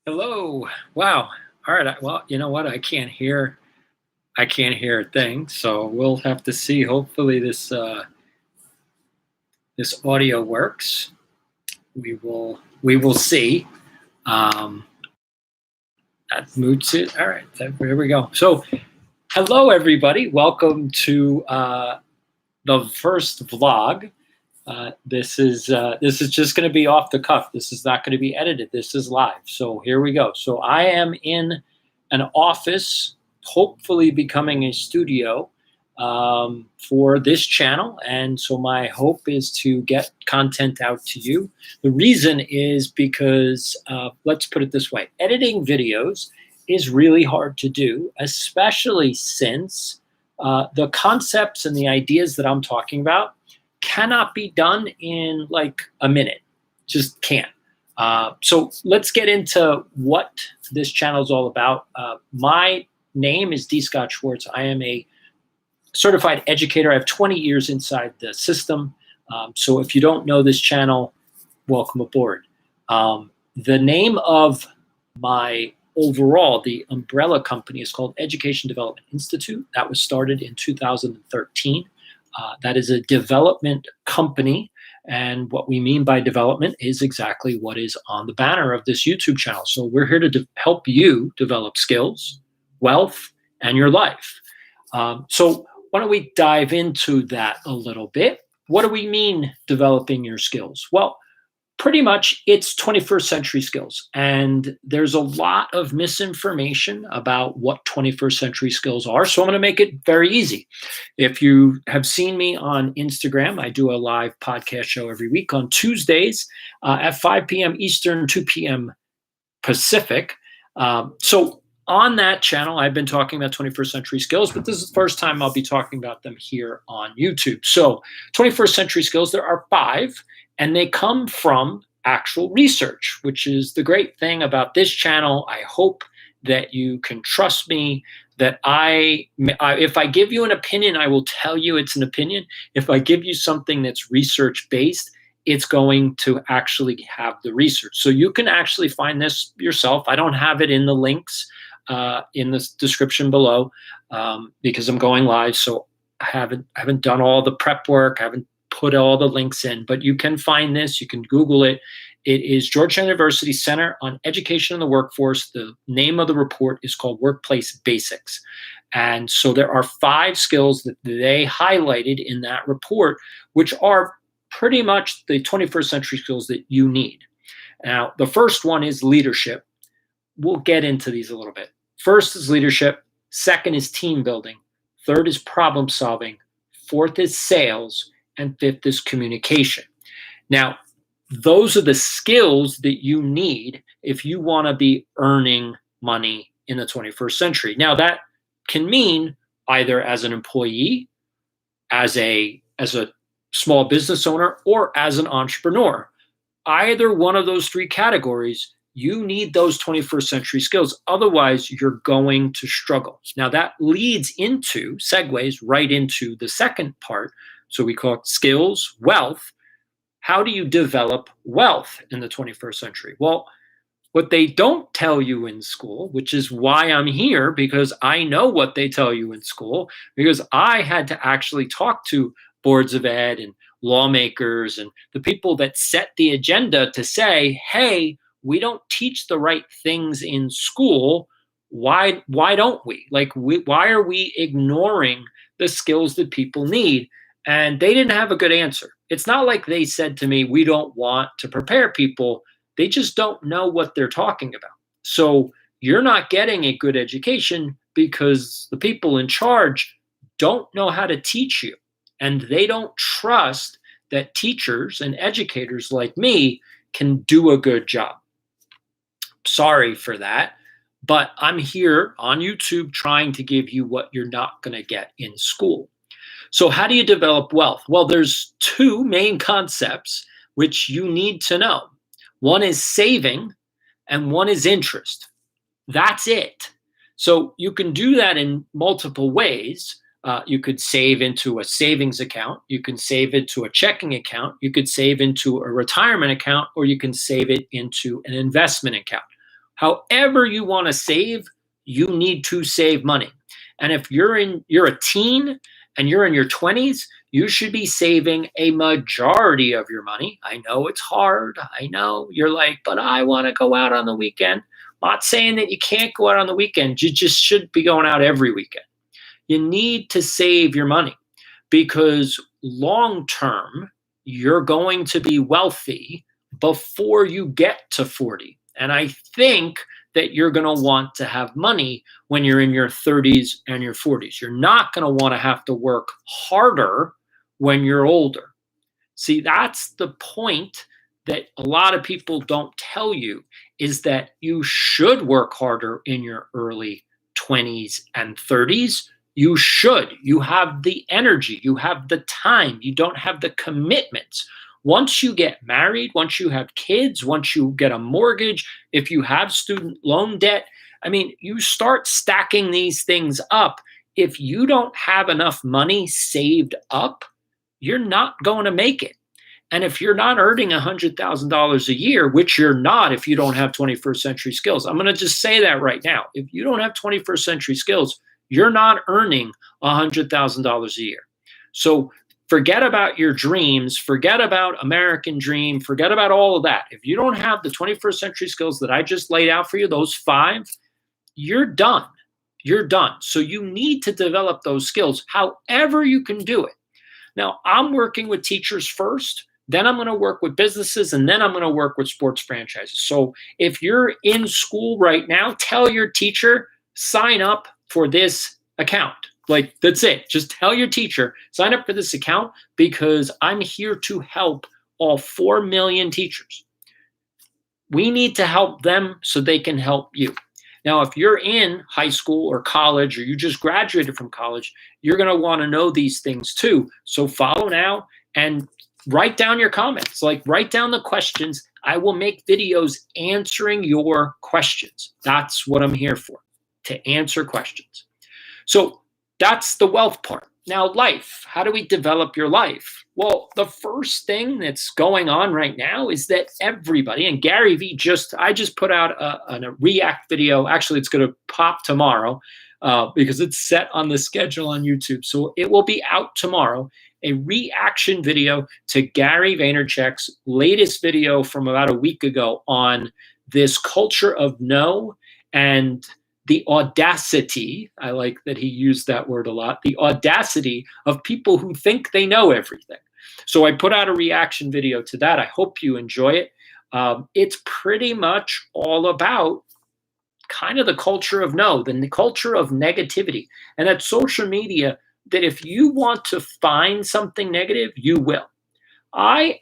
Hello. Wow. All right. Well, you know what? I can't hear a thing. So we'll have to see. Hopefully this audio works. We will see. Um, that moots it. All right. There we go. So hello everybody. Welcome to the first vlog. This is just going to be off the cuff. This is not going to be edited. This is live. So here we go. So I am in an office, hopefully becoming a studio for this channel. And so my hope is to get content out to you. The reason is because, let's put it this way, editing videos is really hard to do, especially since the concepts and the ideas that I'm talking about cannot be done in like a minute. Just can't. So let's get into what this channel is all about. My name is D.Scott Schwartz. I am a certified educator. I have 20 years inside the system. So if you don't know this channel, welcome aboard. The name of my overall, the umbrella company is called Education Development Institute. That was started in 2013. That is a development company, and what we mean by development is exactly what is on the banner of this YouTube channel. So we're here to help you develop skills, wealth, and your life. So why don't we dive into that a little bit? What do we mean developing your skills? Well, pretty much it's 21st century skills. And there's a lot of misinformation about what 21st century skills are. So I'm going to make it very easy. If you have seen me on Instagram, I do a live podcast show every week on Tuesdays at 5 p.m. Eastern, 2 p.m. Pacific. So on that channel, I've been talking about 21st century skills, but this is the first time I'll be talking about them here on YouTube. So 21st century skills, there are 5. And they come from actual research, which is the great thing about this channel. I hope that you can trust me, that if I give you an opinion, I will tell you it's an opinion. If I give you something that's research-based, it's going to actually have the research. So you can actually find this yourself. I don't have it in the links in the description below because I'm going live. So I haven't done all the prep work. I haven't put all the links in, but you can find this. You can Google it. It is Georgetown University Center on Education in the Workforce. The name of the report is called Workplace Basics. And so there are 5 skills that they highlighted in that report, which are pretty much the 21st century skills that you need. Now, the first one is leadership. We'll get into these a little bit. First is leadership. Second is team building. Third is problem solving. Fourth is sales. And 5th is communication. Now, those are the skills that you need if you want to be earning money in the 21st century. Now, that can mean either as an employee, as a small business owner, or as an entrepreneur. Either one of those 3 categories, you need those 21st century skills. Otherwise, you're going to struggle. Now, that segues right into the second part. So we call it skills, wealth. How do you develop wealth in the 21st century? Well, what they don't tell you in school, which is why I'm here, because I know what they tell you in school, because I had to actually talk to boards of ed and lawmakers and the people that set the agenda to say, hey, we don't teach the right things in school. Why don't we? Why are we ignoring the skills that people need? And they didn't have a good answer. It's not like they said to me, we don't want to prepare people. They just don't know what they're talking about. So you're not getting a good education because the people in charge don't know how to teach you. And they don't trust that teachers and educators like me can do a good job. Sorry for that. But I'm here on YouTube trying to give you what you're not going to get in school. So how do you develop wealth? Well, there's 2 main concepts which you need to know. One is saving and one is interest. That's it. So you can do that in multiple ways. You could save into a savings account. You can save it to a checking account. You could save into a retirement account, or you can save it into an investment account. However you want to save, you need to save money. And if you're a teen and you're in your 20s, you should be saving a majority of your money. I know it's hard. I know you're like, but I want to go out on the weekend. I'm not saying that you can't go out on the weekend. You just should be going out every weekend. You need to save your money because long term, you're going to be wealthy before you get to 40. And I think that you're going to want to have money when you're in your 30s and your 40s. You're not going to want to have to work harder when you're older. See, that's the point that a lot of people don't tell you, is that you should work harder in your early 20s and 30s. You should. You have the energy. You have the time. You don't have the commitments. Once you get married, once you have kids, once you get a mortgage, if you have student loan debt, I mean, you start stacking these things up. If you don't have enough money saved up, you're not going to make it. And if you're not earning $100,000 a year, which you're not if you don't have 21st century skills, I'm going to just say that right now. If you don't have 21st century skills, you're not earning $100,000 a year. So forget about your dreams, forget about American Dream, forget about all of that. If you don't have the 21st century skills that I just laid out for you, those 5, you're done. You're done. So you need to develop those skills however you can do it. Now, I'm working with teachers first, then I'm going to work with businesses, and then I'm going to work with sports franchises. So if you're in school right now, tell your teacher, sign up for this account. Like, that's it. Just tell your teacher, sign up for this account because I'm here to help all 4 million teachers. We need to help them so they can help you. Now, if you're in high school or college, or you just graduated from college, you're going to want to know these things too. So follow now and write down your comments. Like, write down the questions. I will make videos answering your questions. That's what I'm here for, to answer questions. So that's the wealth part. Now, life. How do we develop your life? Well, the first thing that's going on right now is that everybody, and Gary Vee I just put out a React video. Actually, it's going to pop tomorrow because it's set on the schedule on YouTube. So it will be out tomorrow, a reaction video to Gary Vaynerchuk's latest video from about a week ago on this culture of no and the audacity, I like that he used that word a lot, the audacity of people who think they know everything. So I put out a reaction video to that. I hope you enjoy it. It's pretty much all about kind of the culture of no, the culture of negativity. And that social media, that if you want to find something negative, you will. I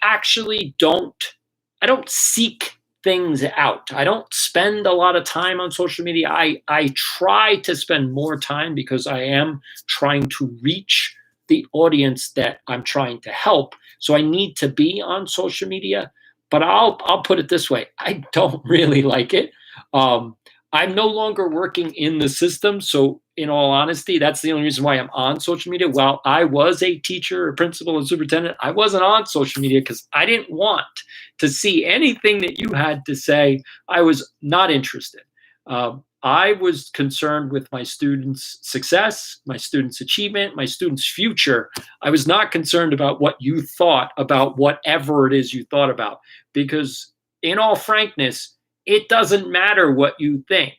don't seek things out. I don't spend a lot of time on social media. I try to spend more time because I am trying to reach the audience that I'm trying to help. So I need to be on social media, but I'll put it this way. I don't really like it. I'm no longer working in the system. So in all honesty, that's the only reason why I'm on social media. While I was a teacher, a principal, and superintendent, I wasn't on social media because I didn't want to see anything that you had to say. I was not interested. I was concerned with my students' success, my students' achievement, my students' future. I was not concerned about what you thought about whatever it is you thought about, because in all frankness, it doesn't matter what you think.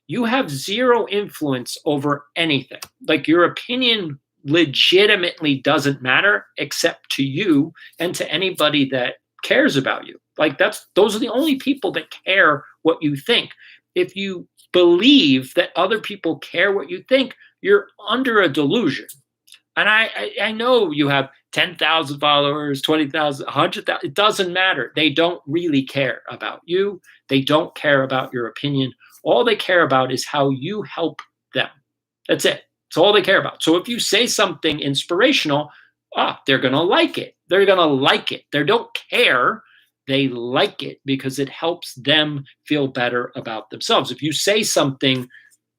You have zero influence over anything. Like, your opinion legitimately doesn't matter except to you and to anybody that cares about you. Like, those are the only people that care what you think. If you believe that other people care what you think, you're under a delusion. And I know you have 10,000 followers, 20,000, 100,000. It doesn't matter. They don't really care about you. They don't care about your opinion. All they care about is how you help them. That's it. That's all they care about. So if you say something inspirational, they're going to like it. They're going to like it. They don't care. They like it because it helps them feel better about themselves. If you say something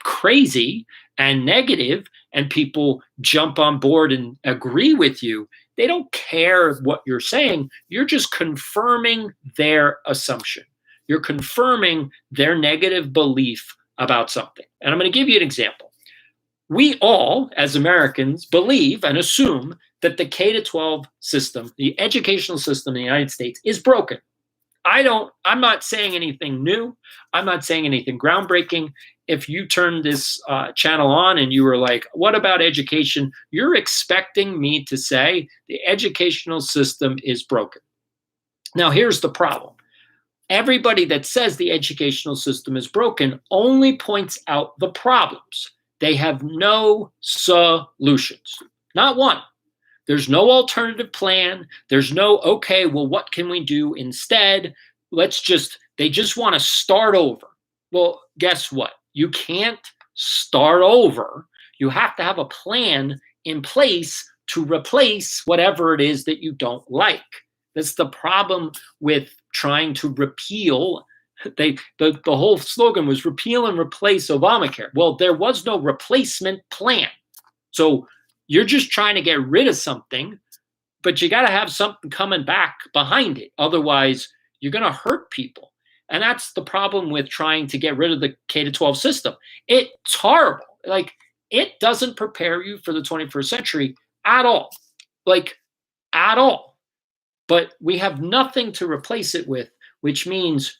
crazy and negative and people jump on board and agree with you, they don't care what you're saying. You're just confirming their assumption. You're confirming their negative belief about something. And I'm going to give you an example. We all, as Americans, believe and assume that the K-12 system, the educational system in the United States, is broken. I'm not saying anything new. I'm not saying anything groundbreaking. If you turn this channel on and you were like, what about education? You're expecting me to say the educational system is broken. Now, here's the problem. Everybody that says the educational system is broken only points out the problems. They have no solutions, not one. There's no alternative plan. There's no, okay, well, what can we do instead? They just want to start over. Well, guess what? You can't start over. You have to have a plan in place to replace whatever it is that you don't like. That's the problem with trying to repeal. The whole slogan was repeal and replace Obamacare. Well, there was no replacement plan. So you're just trying to get rid of something, but you got to have something coming back behind it. Otherwise, you're going to hurt people. And that's the problem with trying to get rid of the K-12 system. It's horrible. Like, it doesn't prepare you for the 21st century at all. Like, at all. But we have nothing to replace it with, which means,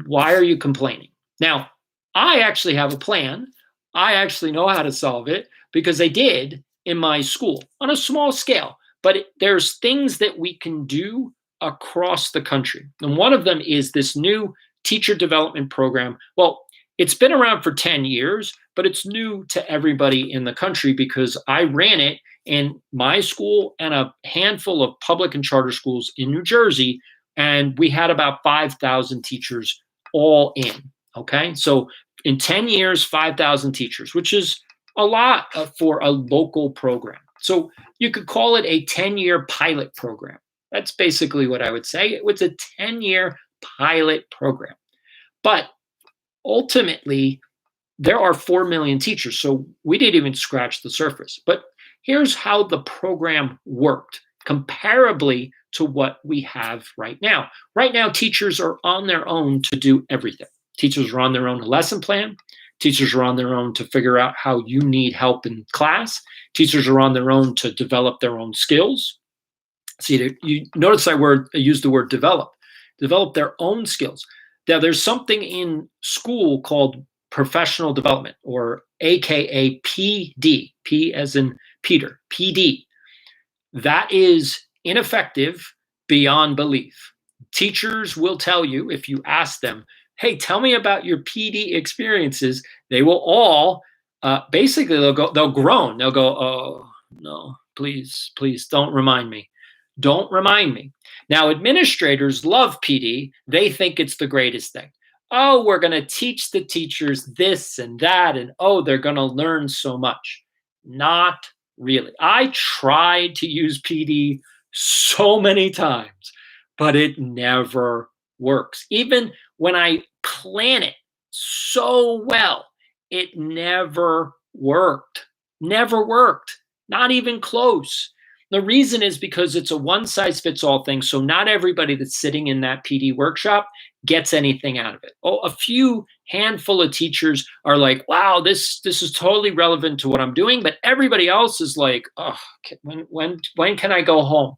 why are you complaining? Now, I actually have a plan. I actually know how to solve it because I did in my school on a small scale. But there's things that we can do across the country. And one of them is this new teacher development program. Well, it's been around for 10 years, but it's new to everybody in the country because I ran it in my school and a handful of public and charter schools in New Jersey. And we had about 5,000 teachers all in. Okay. So in 10 years, 5,000 teachers, which is a lot for a local program. So you could call it a 10-year pilot program. That's basically what I would say. It was a 10-year pilot program. But ultimately, there are 4 million teachers. So we didn't even scratch the surface. But here's how the program worked comparably to what we have right now. Right now, teachers are on their own to do everything. Teachers are on their own to lesson plan. Teachers are on their own to figure out how you need help in class. Teachers are on their own to develop their own skills. See, you notice I use the word develop their own skills. Now, there's something in school called professional development, or AKA PD, P as in Peter, PD. That is ineffective beyond belief. Teachers will tell you, if you ask them, hey, tell me about your PD experiences, they will all, basically they'll groan. They'll go, oh, no, please, don't remind me. Don't remind me. Now, administrators love PD. They think it's the greatest thing. Oh, we're going to teach the teachers this and that, and oh, they're going to learn so much. Not really. I tried to use PD so many times, but it never works. Even when I plan it so well, it never worked. Never worked. Not even close. The reason is because it's a one-size-fits-all thing, so not everybody that's sitting in that PD workshop gets anything out of it. Oh, a few handful of teachers are like, wow, this is totally relevant to what I'm doing, but everybody else is like, oh, when can I go home?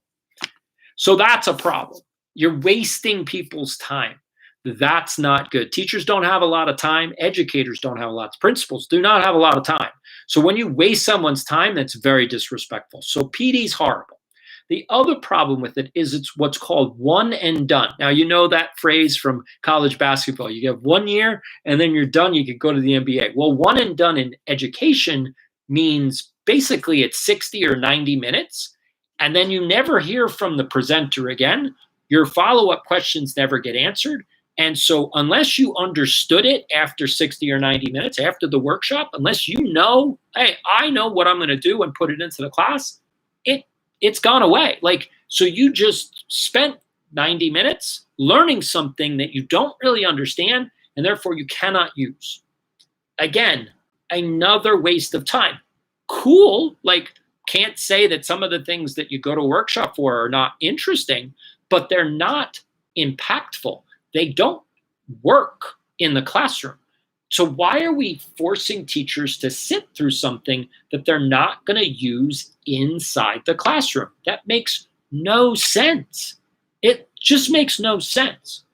So that's a problem. You're wasting people's time. That's not good. Teachers don't have a lot of time. Educators don't have a lot. Principals do not have a lot of time. So when you waste someone's time, that's very disrespectful. So PD is horrible. The other problem with it is it's what's called one and done. Now, you know that phrase from college basketball. You get 1 year and then you're done. You could go to the NBA. Well, one and done in education means basically it's 60 or 90 minutes. And then you never hear from the presenter again. Your follow-up questions never get answered. And so unless you understood it after 60 or 90 minutes, after the workshop, unless you know, hey, I know what I'm going to do and put it into the class, it's gone away. Like, so you just spent 90 minutes learning something that you don't really understand, and therefore you cannot use. Again, another waste of time. Cool, like, can't say that some of the things that you go to a workshop for are not interesting, but they're not impactful. They don't work in the classroom. So why are we forcing teachers to sit through something that they're not going to use inside the classroom? That makes no sense. It just makes no sense.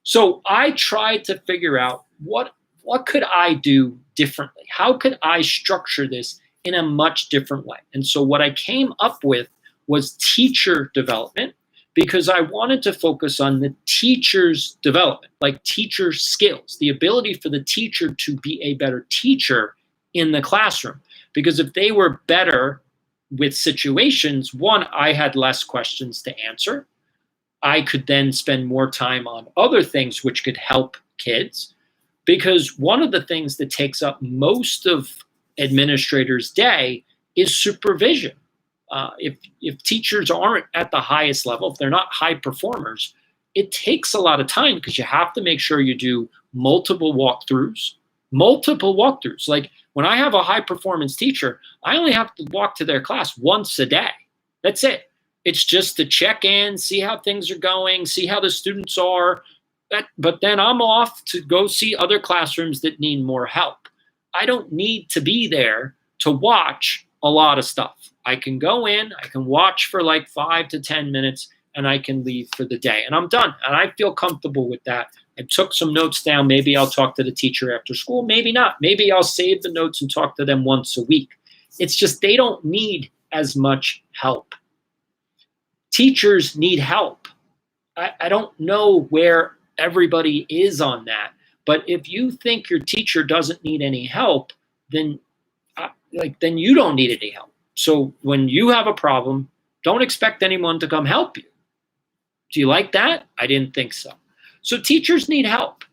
So I tried to figure out what could I do differently? How could I structure this in a much different way? And so what I came up with was teacher development, because I wanted to focus on the teacher's development, like teacher skills, the ability for the teacher to be a better teacher in the classroom. Because if they were better with situations, one, I had less questions to answer. I could then spend more time on other things which could help kids. Because one of the things that takes up most of administrators' day is supervision. If teachers aren't at the highest level, if they're not high performers, it takes a lot of time because you have to make sure you do multiple walkthroughs. Like when I have a high performance teacher, I only have to walk to their class once a day. That's it. It's just to check in, see how things are going, see how the students are. But then I'm off to go see other classrooms that need more help. I don't need to be there to watch a lot of stuff. I can go in, I can watch for like 5 to 10 minutes, and I can leave for the day. And I'm done. And I feel comfortable with that. I took some notes down. Maybe I'll talk to the teacher after school. Maybe not. Maybe I'll save the notes and talk to them once a week. It's just they don't need as much help. Teachers need help. I don't know where everybody is on that. But if you think your teacher doesn't need any help, then you don't need any help. So when you have a problem, don't expect anyone to come help you. Do you like that? I didn't think so. So teachers need help.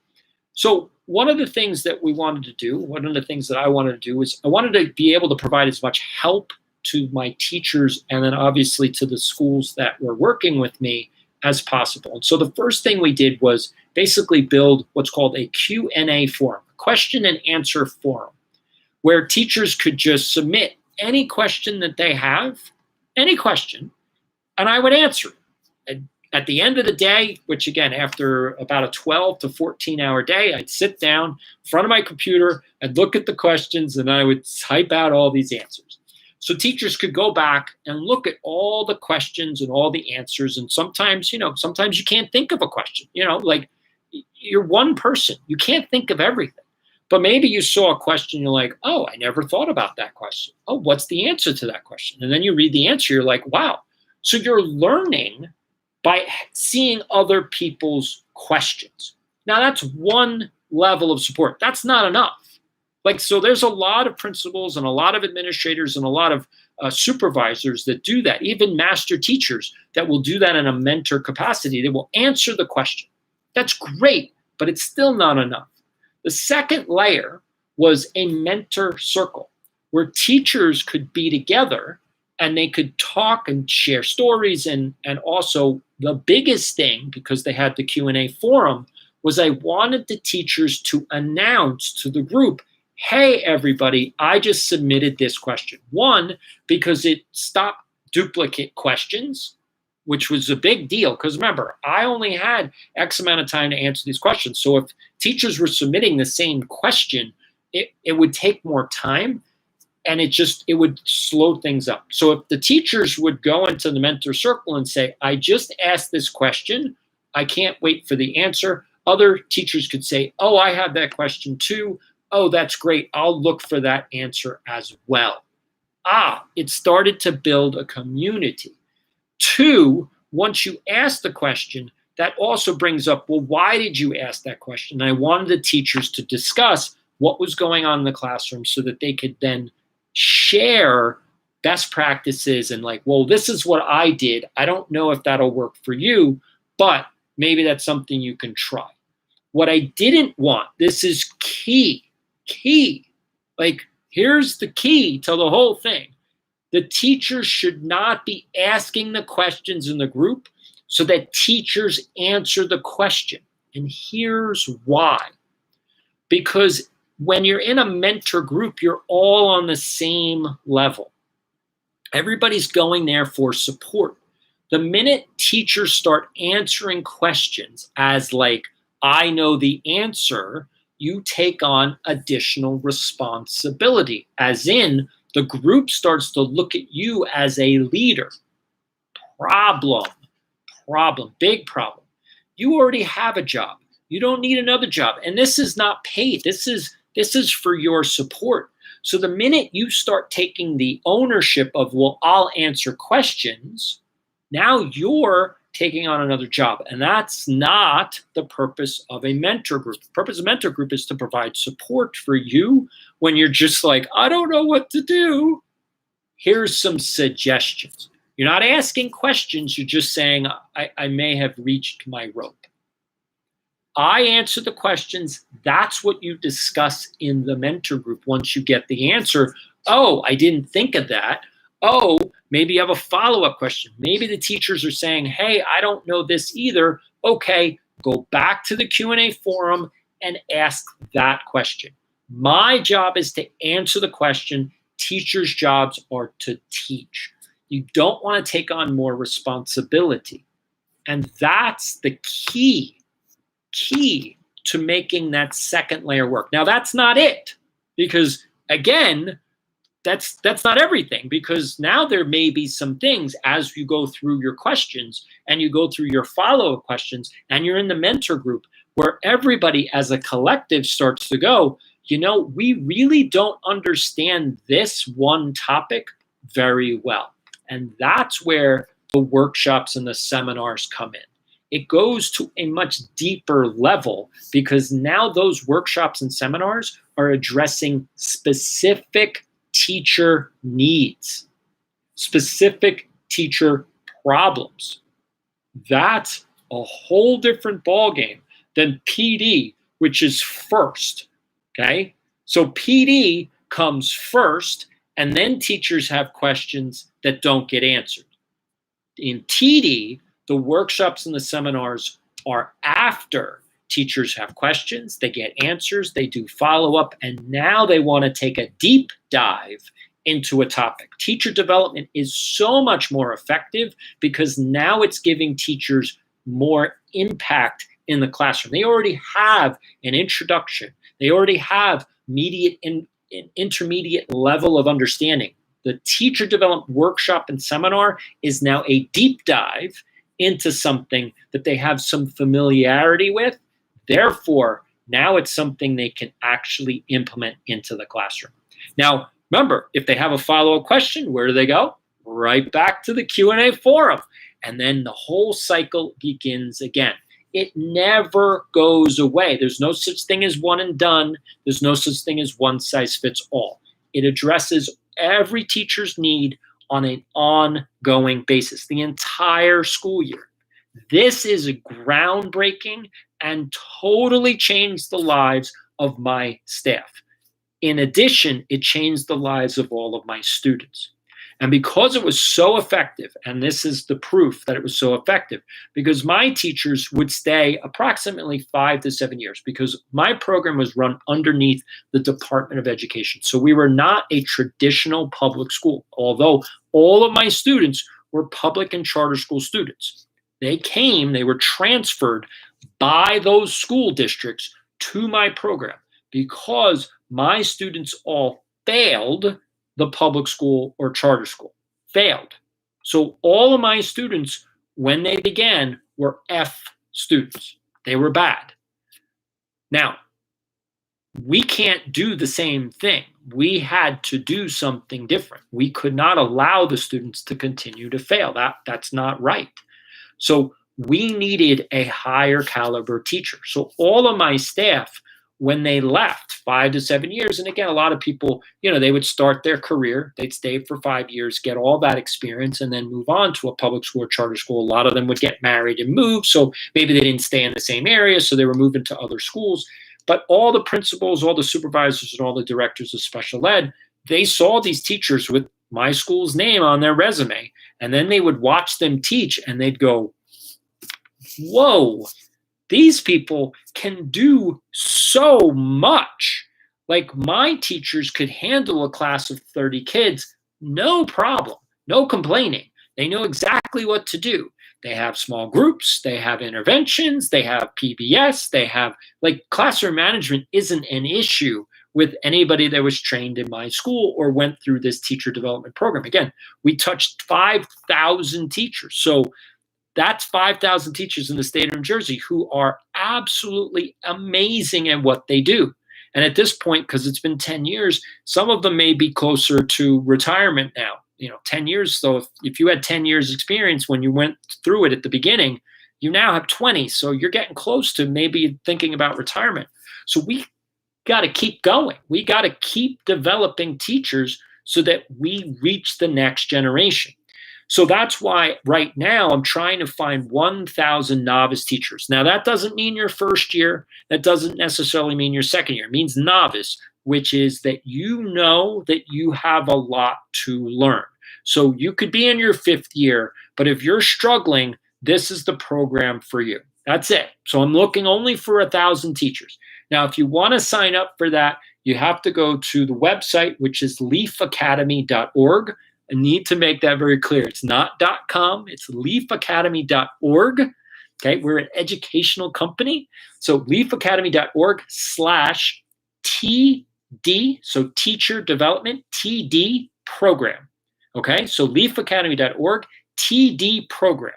So one of the things that we wanted to do, one of the things that I wanted to do is I wanted to be able to provide as much help to my teachers and then obviously to the schools that were working with me as possible. And so the first thing we did was basically build what's called a Q&A forum, a question and answer forum, where teachers could just submit any question that they have, any question, and I would answer it. And at the end of the day, which again, after about a 12 to 14 hour day, I'd sit down in front of my computer and look at the questions and I would type out all these answers. So teachers could go back and look at all the questions and all the answers. And sometimes you can't think of a question, like you're one person, you can't think of everything. But maybe you saw a question, you're like, oh, I never thought about that question. Oh, what's the answer to that question? And then you read the answer, you're like, wow. So you're learning by seeing other people's questions. Now that's one level of support. That's not enough. So there's a lot of principals and a lot of administrators and a lot of supervisors that do that, even master teachers that will do that in a mentor capacity. They will answer the question. That's great, but it's still not enough. The second layer was a mentor circle where teachers could be together and they could talk and share stories. And also the biggest thing, because they had the Q&A forum, was I wanted the teachers to announce to the group, hey, everybody, I just submitted this question. One, because it stopped duplicate questions, which was a big deal. Because remember, I only had X amount of time to answer these questions. So if teachers were submitting the same question, it would take more time and it would slow things up. So if the teachers would go into the mentor circle and say, I just asked this question, I can't wait for the answer. Other teachers could say, oh, I have that question too. Oh, that's great. I'll look for that answer as well. It started to build a community. Two, once you ask the question, that also brings up, well, why did you ask that question? And I wanted the teachers to discuss what was going on in the classroom so that they could then share best practices and well, this is what I did. I don't know if that'll work for you, but maybe that's something you can try. What I didn't want, this is key. Here's the key to the whole thing. The teachers should not be asking the questions in the group so that teachers answer the question. And here's why. Because when you're in a mentor group, you're all on the same level. Everybody's going there for support. The minute teachers start answering questions as I know the answer, you take on additional responsibility, as in the group starts to look at you as a leader. Problem, big problem. You already have a job. You don't need another job. And this is not paid. This is for your support. So the minute you start taking the ownership of, well, I'll answer questions, now you're taking on another job. And that's not the purpose of a mentor group. The purpose of a mentor group is to provide support for you when you're just like, I don't know what to do. Here's some suggestions. You're not asking questions. You're just saying, I may have reached my rope. I answer the questions. That's what you discuss in the mentor group. Once you get the answer, oh, I didn't think of that. Oh, maybe you have a follow-up question. Maybe the teachers are saying, hey, I don't know this either. Okay, go back to the Q&A forum and ask that question. My job is to answer the question. Teachers' jobs are to teach. You don't want to take on more responsibility. And that's the key to making that second layer work. Now, that's not it, because again, that's not everything, because now there may be some things as you go through your questions and you go through your follow-up questions and you're in the mentor group where everybody as a collective starts to go, you know, we really don't understand this one topic very well. And that's where the workshops and the seminars come in. It goes to a much deeper level because now those workshops and seminars are addressing specific teacher needs, specific teacher problems. That's a whole different ballgame than PD, which is first, okay? So PD comes first, and then teachers have questions that don't get answered. In TD, the workshops and the seminars are after teachers have questions, they get answers, they do follow-up, and now they want to take a deep dive into a topic. Teacher development is so much more effective because now it's giving teachers more impact in the classroom. They already have an introduction. They already have intermediate level of understanding. The teacher development workshop and seminar is now a deep dive into something that they have some familiarity with. Therefore, now it's something they can actually implement into the classroom. Now, remember, if they have a follow-up question, where do they go? Right back to the Q&A forum. And then the whole cycle begins again. It never goes away. There's no such thing as one and done. There's no such thing as one size fits all. It addresses every teacher's need on an ongoing basis, the entire school year. This is groundbreaking and totally changed the lives of my staff. In addition, it changed the lives of all of my students. And because it was so effective, and this is the proof that it was so effective, because my teachers would stay approximately 5 to 7 years, because my program was run underneath the Department of Education. So we were not a traditional public school, although all of my students were public and charter school students. They were transferred by those school districts to my program because my students all failed the public school or charter school, failed. So all of my students, when they began, were F students. They were bad. Now, we can't do the same thing. We had to do something different. We could not allow the students to continue to fail. That's not right. So we needed a higher caliber teacher. So all of my staff, when they left 5 to 7 years, and again, a lot of people, they would start their career, they'd stay for 5 years, get all that experience, and then move on to a public school or charter school. A lot of them would get married and move, so maybe they didn't stay in the same area, so they were moving to other schools. But all the principals, all the supervisors, and all the directors of special ed, they saw these teachers with my school's name on their resume, and then they would watch them teach, and they'd go, whoa, these people can do so much. Like, my teachers could handle a class of 30 kids, no problem, no complaining. They know exactly what to do. They have small groups, they have interventions, they have PBS, they have, like, classroom management isn't an issue with anybody that was trained in my school or went through this teacher development program. Again, we touched 5,000 teachers. So that's 5,000 teachers in the state of New Jersey who are absolutely amazing at what they do. And at this point, because it's been 10 years, some of them may be closer to retirement now. 10 years. So if you had 10 years experience when you went through it at the beginning, you now have 20. So you're getting close to maybe thinking about retirement. So we got to keep going. We got to keep developing teachers so that we reach the next generation. So that's why right now I'm trying to find 1,000 novice teachers. Now, that doesn't mean your first year. That doesn't necessarily mean your second year. It means novice, which is that you know that you have a lot to learn. So you could be in your 5th year, but if you're struggling, this is the program for you. That's it. So I'm looking only for 1,000 teachers. Now, if you want to sign up for that, you have to go to the website, which is leafacademy.org. I need to make that very clear. It's not .com, it's leafacademy.org. Okay, we're an educational company. So leafacademy.org/TD, so teacher development, TD program. Okay, so leafacademy.org, TD program.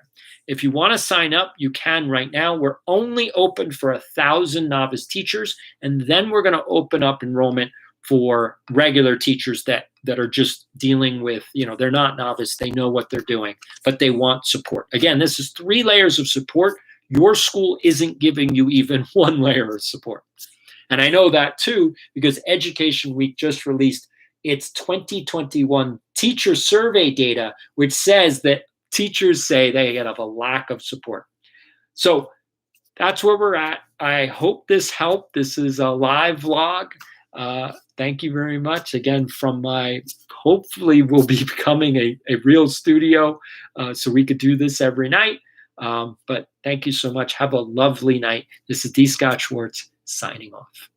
If you want to sign up, you can right now. We're only open for 1,000 novice teachers, and then we're going to open up enrollment for regular teachers that are just dealing with, they're not novice, they know what they're doing, but they want support. Again, this is 3 layers of support. Your school isn't giving you even 1 layer of support. And I know that too, because Education Week just released its 2021 teacher survey data, which says that teachers say they have a lack of support. So that's where we're at. I hope this helped. This is a live vlog. Thank you very much. Again, from my, hopefully will be becoming a real studio, so we could do this every night. But thank you so much. Have a lovely night. This is D.Scott Schwartz signing off.